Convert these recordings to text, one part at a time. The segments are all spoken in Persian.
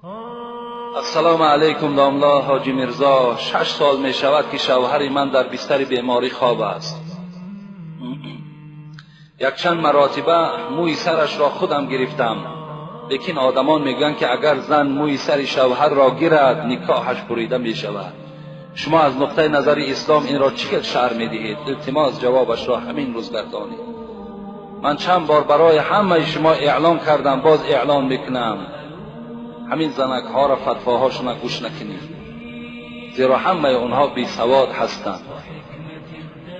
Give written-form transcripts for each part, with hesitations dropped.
السلام علیکم داملا حاجی مرزا. 6 سال می شود که شوهر من در بستر بیماری خواب است. یک چند مراتبه موی سرش را خودم گرفتم، لیکن آدمان میگن که اگر زن موی سر شوهر را گیرد نکاحش بریده می شود. شما از نقطه نظر اسلام این را چقدر شرح می دهید؟ التماس جوابش را همین روز گردانید. من چند بار برای همه شما اعلام کردم، باز اعلام میکنم، همین زنک ها را فتواهاشون گوش نکنید، زیرا همه اونها بی سواد هستند.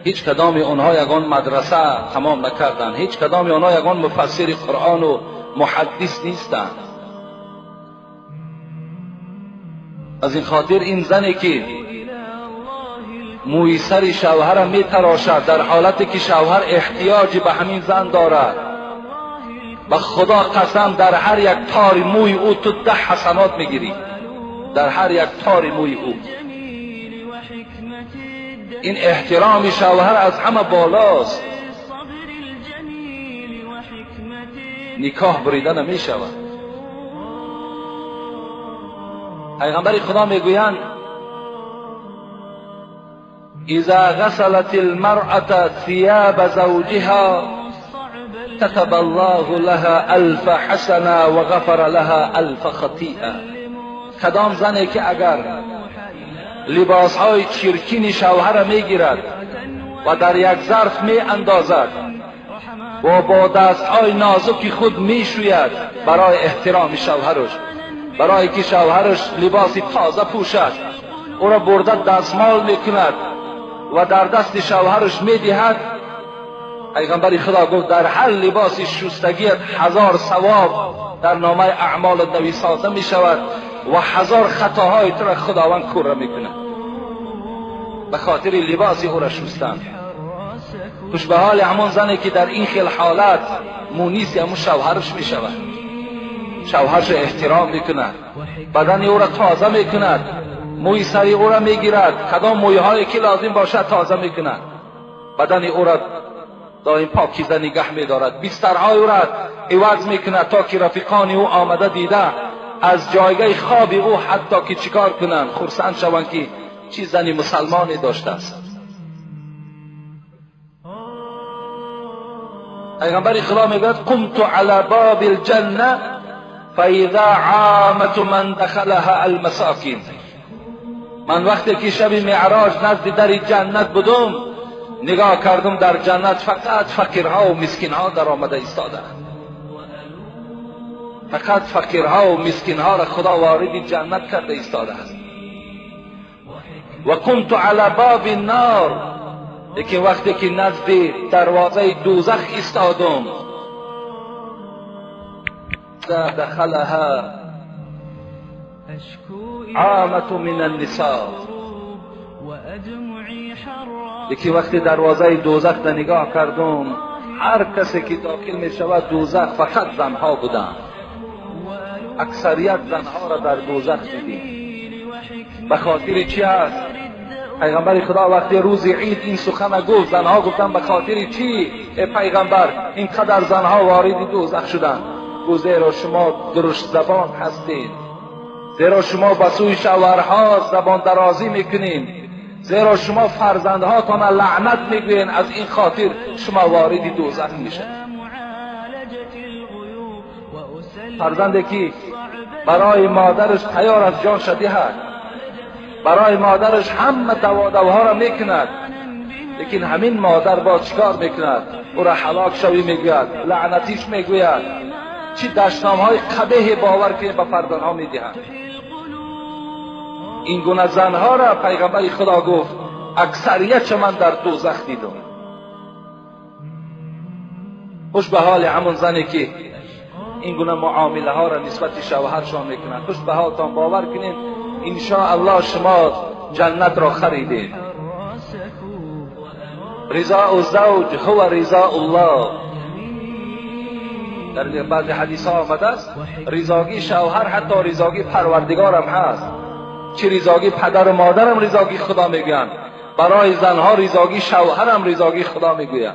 هیچ کدام اونها یگان مدرسه تمام نکردند، هیچ کدام اونها یگان مفسر قرآن و محدث نیستند. از این خاطر این زنی که موی سر شوهر می تراشد در حالتی که شوهر احتیاج به همین زن دارد، به خدا قسم در هر یک تار موی او تو 10 حسنات میگیری، در هر یک تار موی او. این احترام شوهر از همه بالاست. نکاح بریده نمی شود. پیغمبر خدا میگویند اذا غسلت المرأة ثياب زوجها كتب الله لها 1000 حسنه و غفر لها 1000 خطیئه. کدام زنی که اگر لباسهای چرکین شوهر میگیرد و در یک ظرف می اندازد و با دستهای نازک خود میشوید برای احترام شوهرش، برای که شوهرش لباس تازه پوشد، او را برده دستمال میکند و در دست شوهرش میدهد، پیغمبر خدا گفت در هر لباس شستگیت 1000 ثواب در نامه اعمال نویساده می شود و 1000 خطاهای تو را خداوند کوره می کند به خاطر لباس او را شستن. خوش به حال همون زنی که در این خیل حالت مونیس همون شوهرش می شود، شوهرش احترام می کند، بدن او را تازه می کند، موی سری او را می گیرد، کدام موی هایی که لازم باشد تازه می کند، بدن او را دائم پاکیزه نگه می دارد، بسترهای او را عوض می کند تا که رفیقان او آمده دیده از جایگاه خواب او حتی که چیکار کنند خرسند شوند که چی زنی مسلمانی داشته است. پیغمبر خدا میگوید قمت علی باب الجنه فاذا عامه من دخلها المساکین. من وقتی که شب معراج نزد در جنت بودم، نگاه کردم در جنت فقط فقیرها و مسکینها در آمده ایستاده، فقط فقیرها و مسکینها را خدا وارد جنت کرده ایستاده است. و کنت علی باب النار، لیکن وقتی که نزد دروازه دوزخ ایستادم، دخلها عامة من النساء، لیکن وقتی دروازه دوزخ را نگاه کردم، هر کسی که داخل می شود دوزخ فقط زنها بودند، اکثریت زنها را در دوزخ دیدیم. به خاطر چی است؟ پیغمبر خدا وقتی روز عید این سخن گفت، زنها گفتن به خاطر چی ای پیغمبر اینقدر زنها وارد دوزخ شدند؟ گفت زیرا شما درشت زبان هستید، زیرا شما به سوی شوهرها زبان درازی میکنین، زیرا شما فرزندهاتان لعنت میگوین، از این خاطر شما وارد دوزخ میشید. فرزندی که برای مادرش تیار از جان شده است، برای مادرش همه دواها را میکند، لیکن همین مادر با چیکار میکند؟ او را هلاک شوی میگوید، لعنتیش میگوید، چی دشنامهای قبیح باور که به فرزندها میدهند. این گونه زنها را پیغمبر خدا گفت اکثریت من در دوزخ دیدم. خوش به حال همون زنی که این گونه معامله ها را نسبت شوهرشان میکنند. خوش به حالتان، باور کنین ان شاء الله شما جنت را خریدید. رضا الزوج هو رضا الله. در بعضی حدیث ها آمده است رضاگی شوهر حتی رضاگی پروردگار هم هست. چه رضاگی پدر و مادر هم رضاگی خدا میگویند، برای زنها رضاگی شوهر هم رضاگی خدا میگوید.